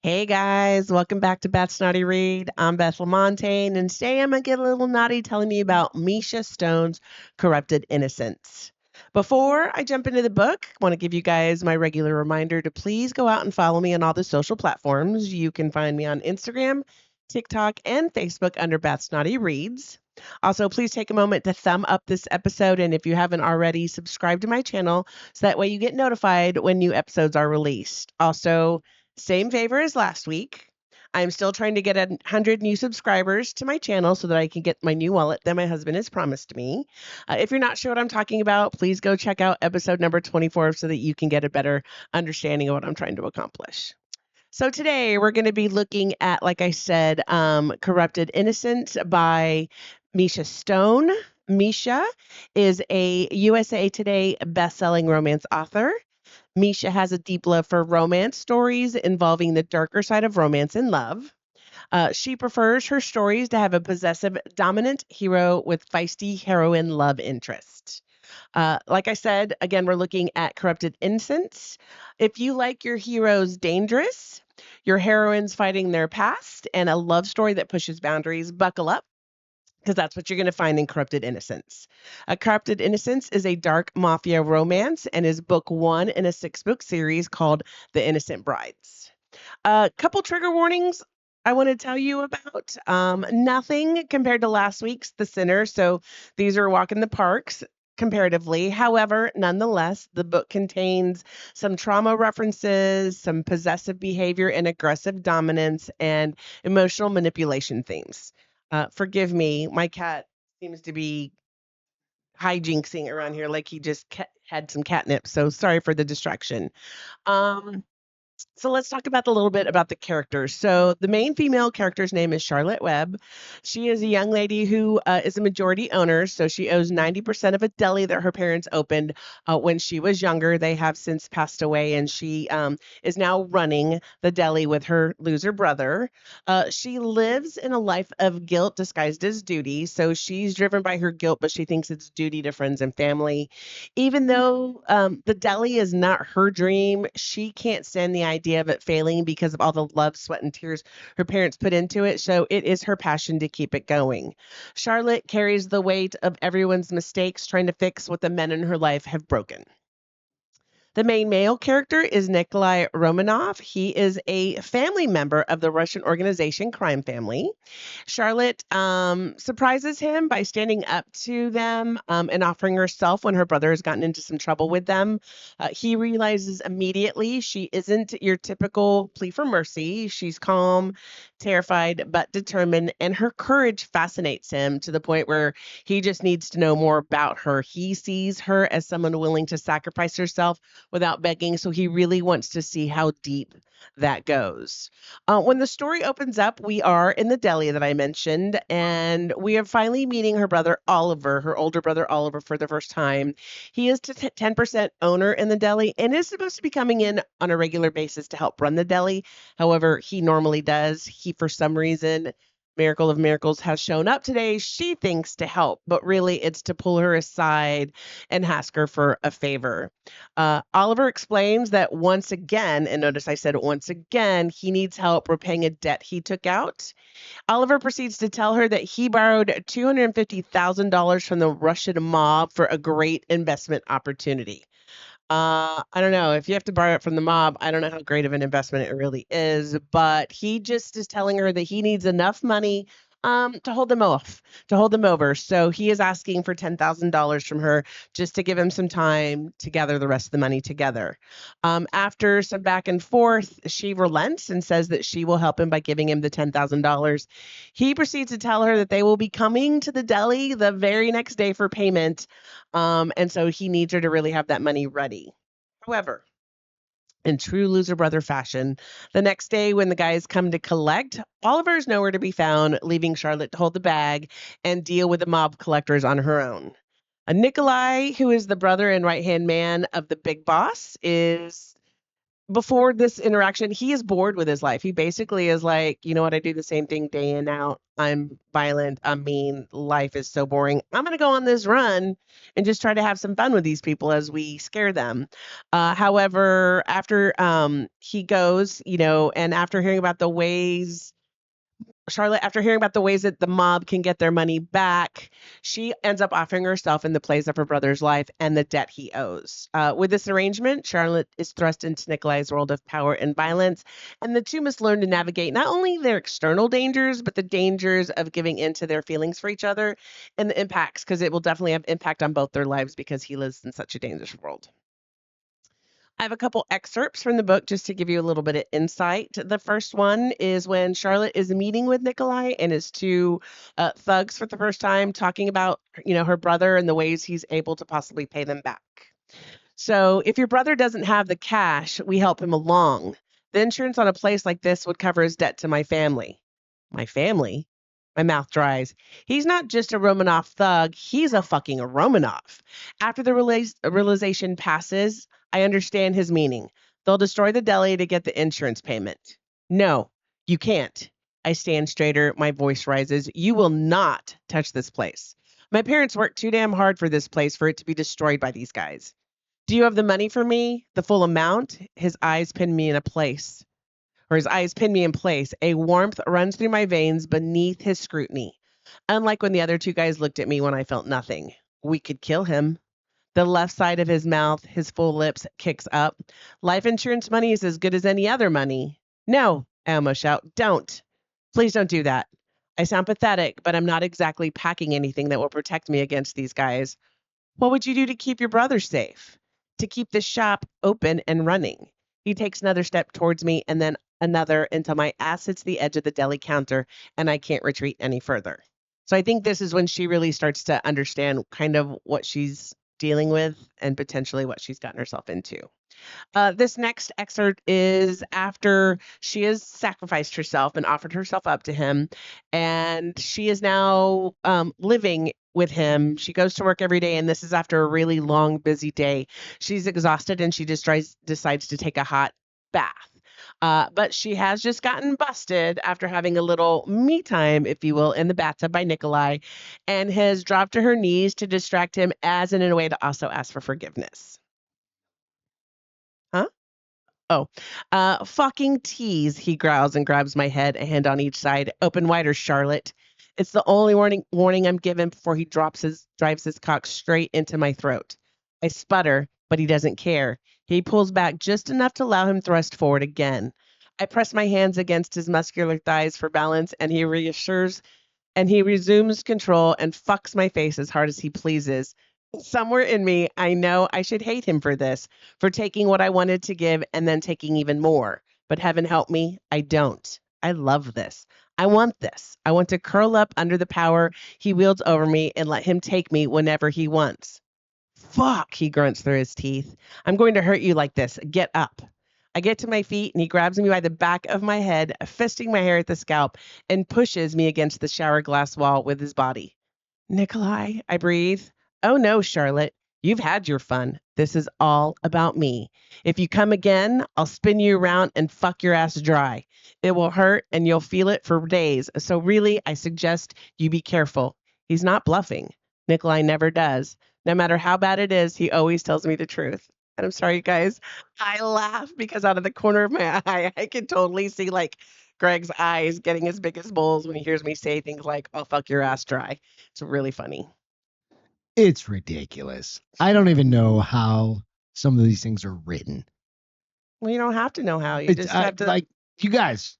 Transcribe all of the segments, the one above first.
Hey guys, welcome back to Beth's Naughty Read. I'm Beth Lamontagne, and today I'm going to get a little naughty telling you about Misha Stone's Corrupted Innocence. Before I jump into the book, I want to give you guys my regular reminder to please go out and follow me on all the social platforms. You can find me on Instagram, TikTok, and Facebook under Beth's Naughty Reads. Also, please take a moment to thumb up this episode, and if you haven't already, subscribe to my channel so that way you get notified when new episodes are released. Also, same favor as last week. I'm still trying to get 100 new subscribers to my channel so that I can get my new wallet that my husband has promised me. If you're not sure what I'm talking about, please go check out episode number 24 so that you can get a better understanding of what I'm trying to accomplish. So today we're going to be looking at, like I said, Corrupted Innocence by Misha Stone. Misha is a USA Today best-selling romance author. Misha has a deep love for romance stories involving the darker side of romance and love. She prefers her stories to have a possessive, dominant hero with feisty heroine love interest. Like I said, again, we're looking at Corrupted Innocence. If you like your heroes dangerous, your heroines fighting their past, and a love story that pushes boundaries, buckle up because that's what you're going to find in Corrupted Innocence. Corrupted Innocence is a dark mafia romance and is book one in a 6-book series called The Innocent Brides. A couple trigger warnings I want to tell you about. Nothing compared to last week's The Sinner, so these are walk in the parks comparatively. However, nonetheless, the book contains some trauma references, some possessive behavior and aggressive dominance, and emotional manipulation themes. Forgive me, my cat seems to be hijinksing around here like he just had some catnip. So sorry for the distraction. Um, so let's talk about a little bit about the characters. So the main female character's name is Charlotte Webb. She is a young lady who is a majority owner. So she owns 90% of a deli that her parents opened when she was younger. They have since passed away, and she is now running the deli with her loser brother. She lives in a life of guilt disguised as duty. So she's driven by her guilt, but she thinks it's duty to friends and family. Even though the deli is not her dream, she can't stand the idea of it failing because of all the love, sweat, and tears her parents put into it. So it is her passion to keep it going. Charlotte carries the weight of everyone's mistakes, trying to fix what the men in her life have broken. The main male character is Nikolai Romanov. He is a family member of the Russian organization Crime Family. Charlotte surprises him by standing up to them and offering herself when her brother has gotten into some trouble with them. He realizes immediately she isn't your typical plea for mercy. She's calm, terrified, but determined, and her courage fascinates him to the point where he just needs to know more about her. He sees her as someone willing to sacrifice herself without begging, so he really wants to see how deep that goes. When the story opens up, we are in the deli that I mentioned, and we are finally meeting her brother Oliver, her older brother Oliver, for the first time. He is 10% owner in the deli and is supposed to be coming in on a regular basis to help run the deli. However, he normally does. He, for some reason, Miracle of Miracles has shown up today, she thinks to help, but really it's to pull her aside and ask her for a favor. Oliver explains that once again, and notice I said once again, he needs help repaying a debt he took out. Oliver proceeds to tell her that he borrowed $250,000 from the Russian mob for a great investment opportunity. I don't know. If you have to borrow it from the mob, I don't know how great of an investment it really is, but he just is telling her that he needs enough money to hold them off, to hold them over. So he is asking for $10,000 from her just to give him some time to gather the rest of the money together. After some back and forth, she relents and says that she will help him by giving him the $10,000. He proceeds to tell her that they will be coming to the deli the very next day for payment. And so he needs her to really have that money ready. However, in true loser brother fashion, the next day when the guys come to collect, Oliver is nowhere to be found, leaving Charlotte to hold the bag and deal with the mob collectors on her own. Nikolai, who is the brother and right hand man of the big boss, is before this interaction, he is bored with his life. He basically is like, you know what? I do the same thing day in out. I'm violent. I'm mean. Life is so boring. I'm going to go on this run and just try to have some fun with these people as we scare them. However, after he goes, and after hearing about the ways Charlotte, after hearing about the ways that the mob can get their money back, she ends up offering herself in the place of her brother's life and the debt he owes. With this arrangement, Charlotte is thrust into Nikolai's world of power and violence, and the two must learn to navigate not only their external dangers, but the dangers of giving in to their feelings for each other and the impacts, because it will definitely have impact on both their lives because he lives in such a dangerous world. I have a couple excerpts from the book just to give you a little bit of insight. The first one is when Charlotte is meeting with Nikolai and his two thugs for the first time, talking about her brother and the ways he's able to possibly pay them back. So if your brother doesn't have the cash, we help him along. The insurance on a place like this would cover his debt to my family. My family? My mouth dries. He's not just a Romanov thug, he's a fucking Romanov. After the realization passes, I understand his meaning. They'll destroy the deli to get the insurance payment. No, you can't. I stand straighter, my voice rises. You will not touch this place. My parents worked too damn hard for this place for it to be destroyed by these guys. Do you have the money for me? The full amount? His eyes pin me in place. A warmth runs through my veins beneath his scrutiny. Unlike when the other two guys looked at me when I felt nothing. We could kill him. The left side of his mouth, his full lips, kicks up. Life insurance money is as good as any other money. No, I almost shout. Don't. Please don't do that. I sound pathetic, but I'm not exactly packing anything that will protect me against these guys. What would you do to keep your brother safe? To keep the shop open and running? He takes another step towards me and then another until my ass hits the edge of the deli counter and I can't retreat any further. So I think this is when she really starts to understand kind of what she's dealing with and potentially what she's gotten herself into. This next excerpt is after she has sacrificed herself and offered herself up to him, and she is now living with him. She goes to work every day, and this is after a really long, busy day. She's exhausted, and she just decides to take a hot bath. But she has just gotten busted after having a little me time, if you will, in the bathtub by Nikolai, and has dropped to her knees to distract him as in a way to also ask for forgiveness. Huh? Oh, fucking tease, he growls and grabs my head, a hand on each side. Open wider, Charlotte. It's the only warning I'm given before he drives his cock straight into my throat. I sputter, but he doesn't care. He pulls back just enough to allow him thrust forward again. I press my hands against his muscular thighs for balance, and he resumes control and fucks my face as hard as he pleases. Somewhere in me, I know I should hate him for this, for taking what I wanted to give and then taking even more. But heaven help me, I don't. I love this. I want this. I want to curl up under the power he wields over me and let him take me whenever he wants. Fuck, he grunts through his teeth. I'm going to hurt you like this. Get up. I get to my feet and he grabs me by the back of my head, fisting my hair at the scalp, and pushes me against the shower glass wall with his body. Nikolai, I breathe. Oh no, Charlotte. You've had your fun. This is all about me. If you come again, I'll spin you around and fuck your ass dry. It will hurt and you'll feel it for days. So really, I suggest you be careful. He's not bluffing. Nikolai never does. No matter how bad it is, he always tells me the truth. And I'm sorry, guys. I laugh because out of the corner of my eye, I can totally see like Greg's eyes getting as big as bowls when he hears me say things like, I'll fuck your ass dry. It's really funny. It's ridiculous. I don't even know how some of these things are written. Well, you don't have to know how. You just have to. Like, you guys.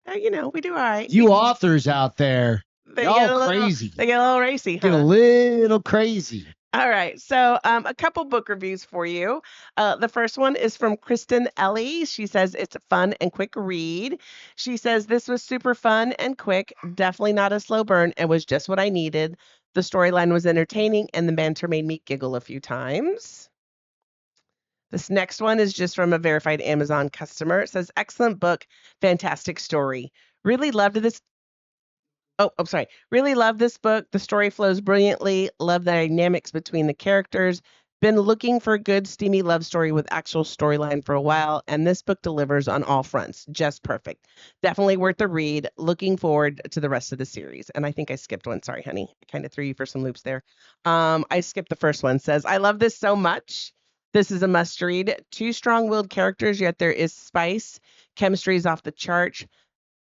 We do all right. You authors out there, y'all crazy. They get a little racy, huh? Get a little crazy. All right. So a couple book reviews for you. The first one is from Kristen Ellie. She says it's a fun and quick read. She says this was super fun and quick. Definitely not a slow burn. It was just what I needed. The storyline was entertaining and the banter made me giggle a few times. This next one is just from a verified Amazon customer. It says, excellent book, fantastic story. Really loved this. Oh, I'm sorry. Really love this book. The story flows brilliantly. Love the dynamics between the characters. Been looking for a good, steamy love story with actual storyline for a while, and this book delivers on all fronts. Just perfect. Definitely worth the read. Looking forward to the rest of the series. And I think I skipped one. Sorry, honey. I kind of threw you for some loops there. I skipped the first one. Says, I love this so much. This is a must read. Two strong willed characters, yet there is spice. Chemistry is off the chart,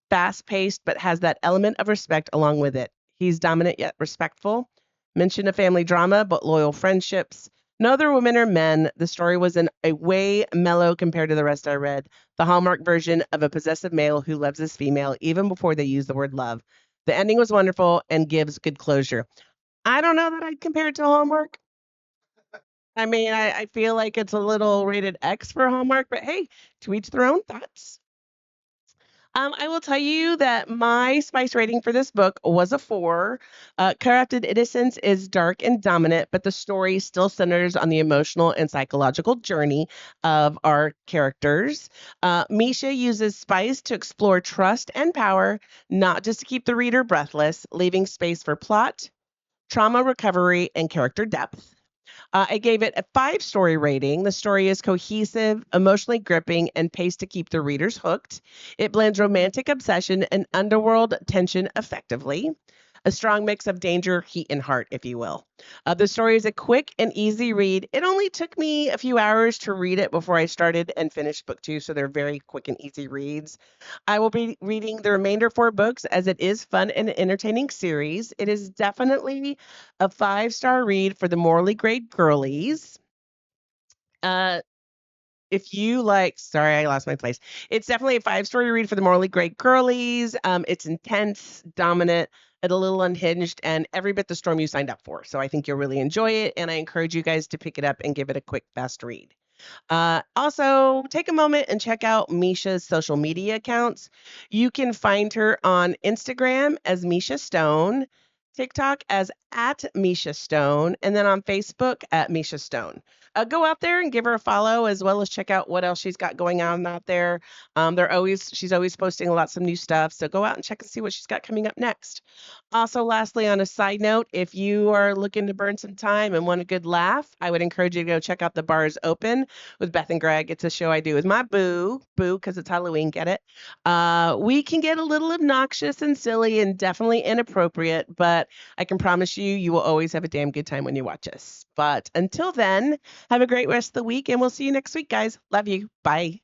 fast paced, but has that element of respect along with it. He's dominant yet respectful. Mention a family drama, but loyal friendships. No other women or men. The story was in a way mellow compared to the rest I read. The Hallmark version of a possessive male who loves his female even before they use the word love. The ending was wonderful and gives good closure. I don't know that I'd compare it to Hallmark. I mean, I feel like it's a little rated X for Hallmark, but hey, to each their own thoughts. I will tell you that my spice rating for this book was a 4. Corrupted Innocence is dark and dominant, but the story still centers on the emotional and psychological journey of our characters. Misha uses spice to explore trust and power, not just to keep the reader breathless, leaving space for plot, trauma recovery, and character depth. I gave it a 5-story rating. The story is cohesive, emotionally gripping, and paced to keep the readers hooked. It blends romantic obsession and underworld tension effectively. A strong mix of danger, heat, and heart, if you will. The story is a quick and easy read. It only took me a few hours to read it before I started and finished book 2, so they're very quick and easy reads. I will be reading the remainder 4 books as it is fun and entertaining series. It is definitely a 5-star read for the morally great girlies. Uh, if you like, sorry, I lost my place. It's definitely a 5-story read for the morally great girlies. It's intense, dominant, and a little unhinged, and every bit the storm you signed up for. So I think you'll really enjoy it, and I encourage you guys to pick it up and give it a quick, fast read. Also, take a moment and check out Misha's social media accounts. You can find her on Instagram as Misha Stone, TikTok as at Misha Stone, and then on Facebook at Misha Stone. Go out there and give her a follow, as well as check out what else she's got going on out there. She's always posting some new stuff. So go out and check and see what she's got coming up next. Also, lastly, on a side note, if you are looking to burn some time and want a good laugh, I would encourage you to go check out The Bars Open with Beth and Greg. It's a show I do with my boo, because it's Halloween, get it? We can get a little obnoxious and silly and definitely inappropriate, but I can promise you, you will always have a damn good time when you watch us. But until then, have a great rest of the week, and we'll see you next week, guys. Love you. Bye.